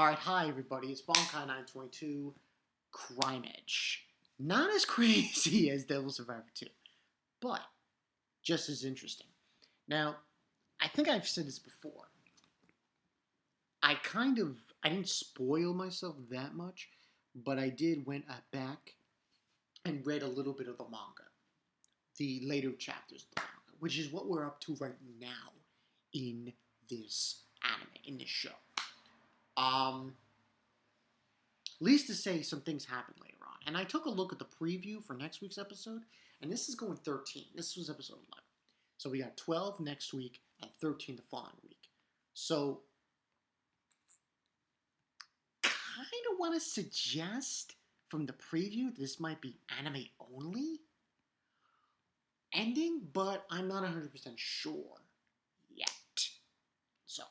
Alright, hi everybody, it's Bonkai922, Crime Edge. Not as crazy as Devil Survivor 2, but just as interesting. Now, I think I've said this before. I didn't spoil myself that much, but I did went back and read a little bit of the manga. The later chapters of the manga, which is what we're up to right now in this anime, in this show. Least to say, some things happen later on. And I took a look at the preview for next week's episode, and this is going 13. This was episode 11. So we got 12 next week and 13 the following week. So, kind of want to suggest from the preview this might be anime only ending, but I'm not 100% sure yet. So,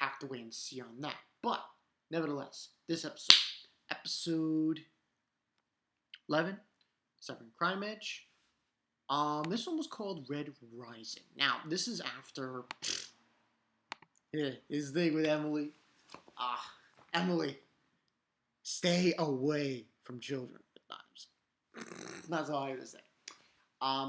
have to wait and see on that. But, nevertheless, this episode 11, Severing Crime Edge. This one was called Red Rising. Now, this is after his thing with Emily. Emily, stay away from children at times. That's all I have to say.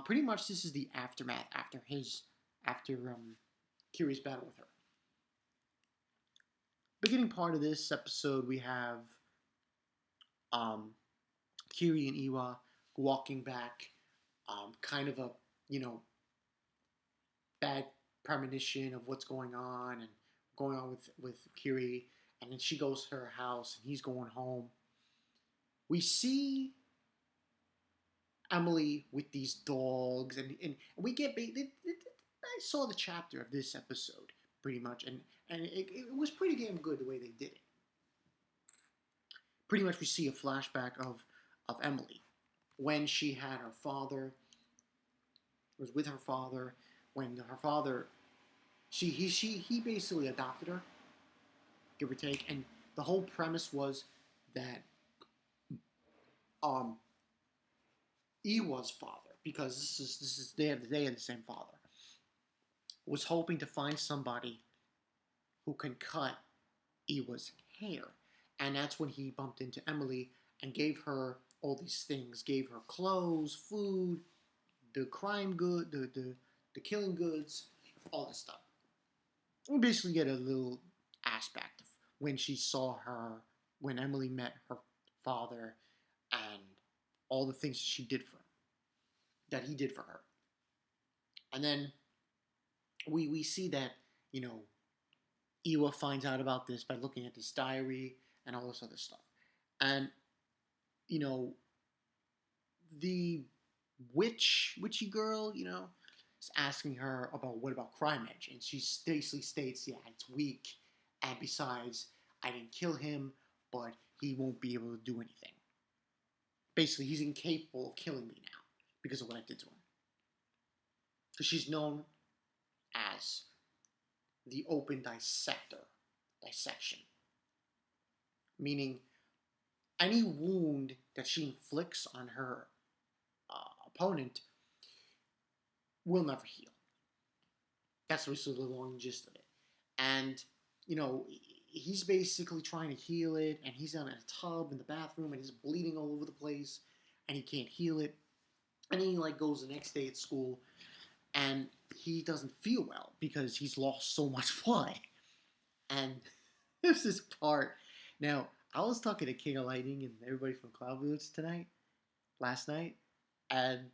Pretty much this is the aftermath after Kiri's battle with her. Beginning part of this episode, we have Kiri and Iwa walking back, kind of a, bad premonition of what's going on with Kiri, and then she goes to her house, and he's going home. We see Emily with these dogs, and we get, I saw the chapter of this episode, pretty much, and it was pretty damn good the way they did it. Pretty much we see a flashback of Emily when she had her father, was with her father, when her father, he basically adopted her, give or take, and the whole premise was that Iwa's father, because they had the same father, was hoping to find somebody who can cut Iwa's hair. And that's when he bumped into Emily and gave her all these things. Gave her clothes, food, the killing goods, all this stuff. We basically get a little aspect of when Emily met her father and all the things that he did for her. And then we see that, Iwa finds out about this by looking at this diary and all this other stuff. And, the witchy girl, is asking her what about Crime Edge? And she basically states, yeah, it's weak. And besides, I didn't kill him, but he won't be able to do anything. Basically, he's incapable of killing me now because of what I did to him. Because she's known as the open dissection. Meaning, any wound that she inflicts on her opponent will never heal. That's basically the long gist of it. And, he's basically trying to heal it, and he's in a tub in the bathroom, and he's bleeding all over the place, and he can't heal it. And then he, goes the next day at school, and he doesn't feel well because he's lost so much blood. And there's this part. Now, I was talking to King of Lightning and everybody from Cloud Village last night, and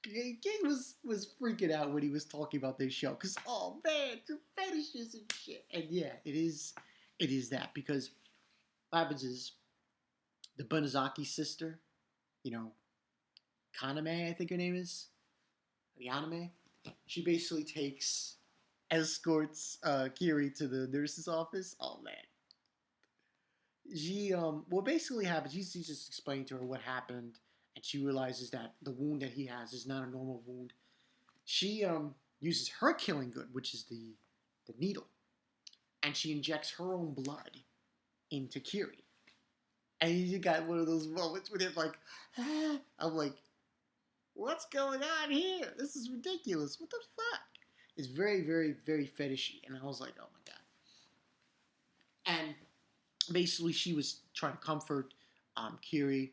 King was freaking out when he was talking about this show, because, oh man, your fetishes and shit. And yeah, it is that, because what happens is, the Bunazaki sister, Kaname, I think her name is, the anime, she basically escorts Kiri to the nurse's office. Oh man. She, what basically happens, he's just explaining to her what happened, and she realizes that the wound that he has is not a normal wound. She, uses her killing good, which is the needle, and she injects her own blood into Kiri. And you got one of those moments with him I'm like, what's going on here? This is ridiculous. What the fuck? is very, very, very fetishy. And I was like, oh my god. And basically, she was trying to comfort Kiri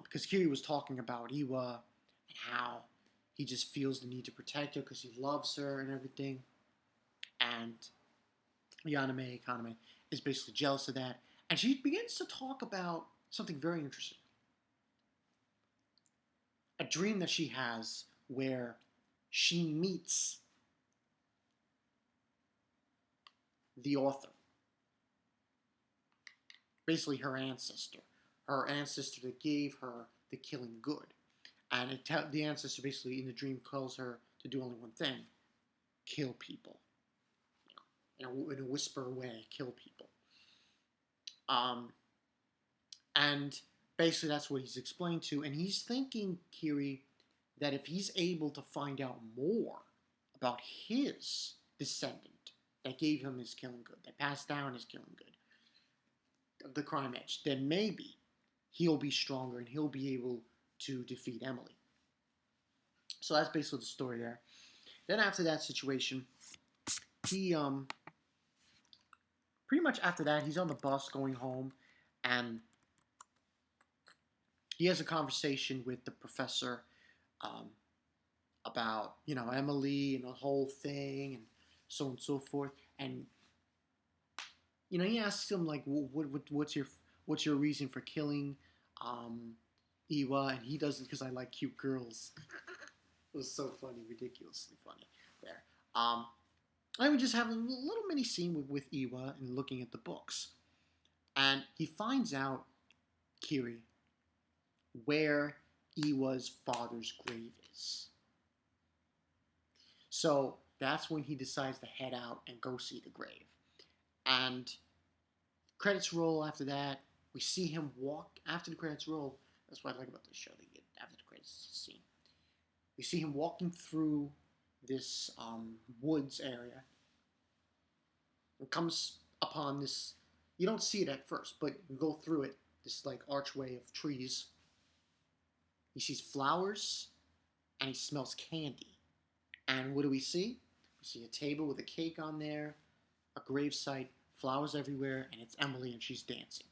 because Kiri was talking about Iwa and how he just feels the need to protect her because he loves her and everything. And Kaname is basically jealous of that. And she begins to talk about something very interesting, a dream that she has where she meets the author, basically her ancestor that gave her the killing good. And the ancestor basically in the dream calls her to do only one thing: kill people. In a whisper way, kill people. Um, and basically that's what he's explained to. And he's thinking, Kiri, that if he's able to find out more about his descendant that gave him his killing good, that passed down his killing good, of the crime edge, then maybe he'll be stronger and he'll be able to defeat Emily. So that's basically the story there. Then after that situation, he pretty much after that he's on the bus going home, and he has a conversation with the professor um, about Emily and the whole thing and so on and so forth. And he asks him like, what's your reason for killing Iwa? And he doesn't, because I like cute girls. It was so funny, ridiculously funny there. I would just have a little mini scene with Iwa and looking at the books, and he finds out, Kiri, where Iwa's father's grave is. So that's when he decides to head out and go see the grave. And credits roll after that. We see him walk after the credits roll. That's what I like about this show. They get after the credits scene. We see him walking through this woods area and comes upon this. You don't see it at first, but you go through it. This like archway of trees. He sees flowers and he smells candy. And what do we see? We see a table with a cake on there, a gravesite, flowers everywhere, and it's Emily and she's dancing,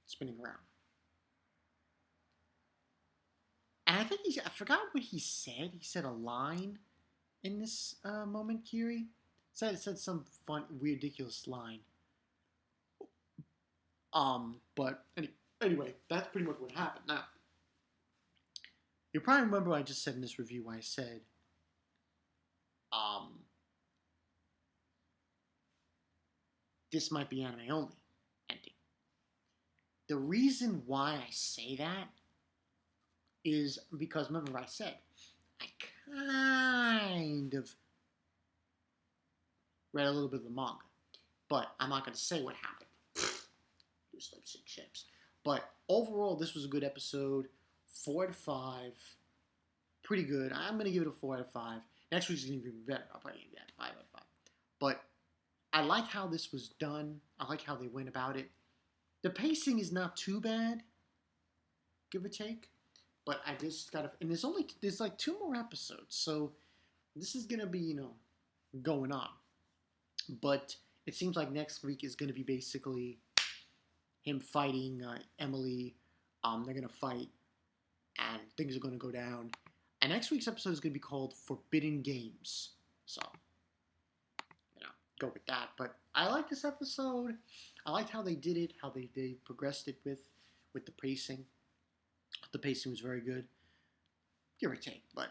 spinning around. And I think I forgot what he said. He said a line in this moment, Kiri. It said some fun, ridiculous line. But anyway, that's pretty much what happened. Now, you probably remember what I just said in this review when I said, this might be anime only ending. The reason why I say that is because, remember I said, I kind of read a little bit of the manga, but I'm not going to say what happened. Just like 6 ships. But overall, this was a good episode. 4 out of 5. Pretty good. I'm going to give it a 4 out of 5. Next week's going to be even better. I'll probably give that 5 out of 5. But I like how this was done. I like how they went about it. The pacing is not too bad, give or take. But I just gotta, and there's like 2 more episodes, so this is gonna be going on. But it seems like next week is gonna be basically him fighting Emily. They're gonna fight, and things are gonna go down. And next week's episode is gonna be called Forbidden Games. So go with that. But I like this episode. I liked how they did it, how they progressed it with the pacing. The pacing was very good, give or take. But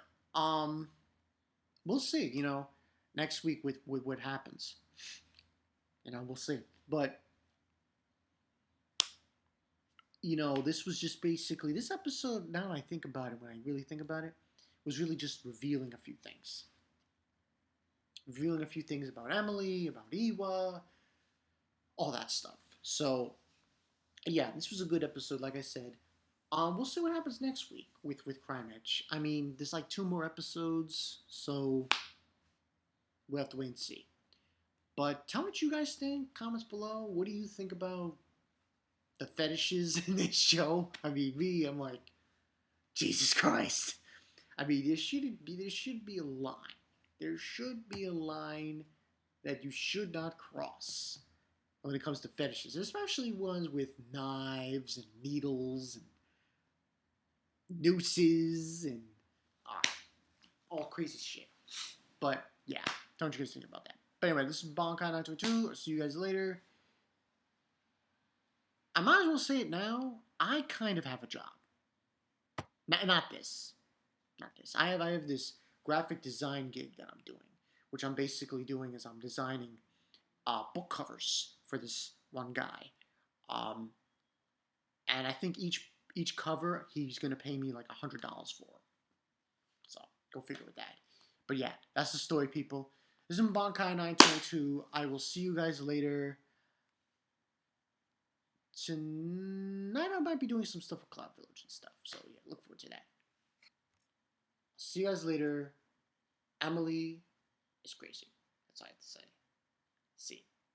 we'll see. Next week with what happens. We'll see. But this was just basically this episode. Now that I think about it, when I really think about it, was really just revealing a few things. Revealing a few things about Emily, about Iwa, all that stuff. So, yeah, this was a good episode, like I said. We'll see what happens next week with Crime Edge. I mean, there's like 2 more episodes, so we'll have to wait and see. But tell me what you guys think. Comments below. What do you think about the fetishes in this show? I mean, I'm like, Jesus Christ. I mean, there should be a line. there should be a line that you should not cross when it comes to fetishes, especially ones with knives and needles and nooses and uh, all crazy shit. But yeah, don't you guys think about that. But anyway, this is Bonkai922. I'll see you guys later. I might as well say it now. I kind of have a job. Not this. Not this. I have this graphic design gig that I'm doing, which I'm basically doing is I'm designing book covers for this one guy. Um, and I think each cover he's gonna pay me like $100 for. So go figure with that. But yeah, that's the story, people. This is Bonkai922. I will see you guys later. Tonight I might be doing some stuff with Cloud Village and stuff. So yeah, look forward to that. See you guys later. Emily is crazy. That's all I have to say.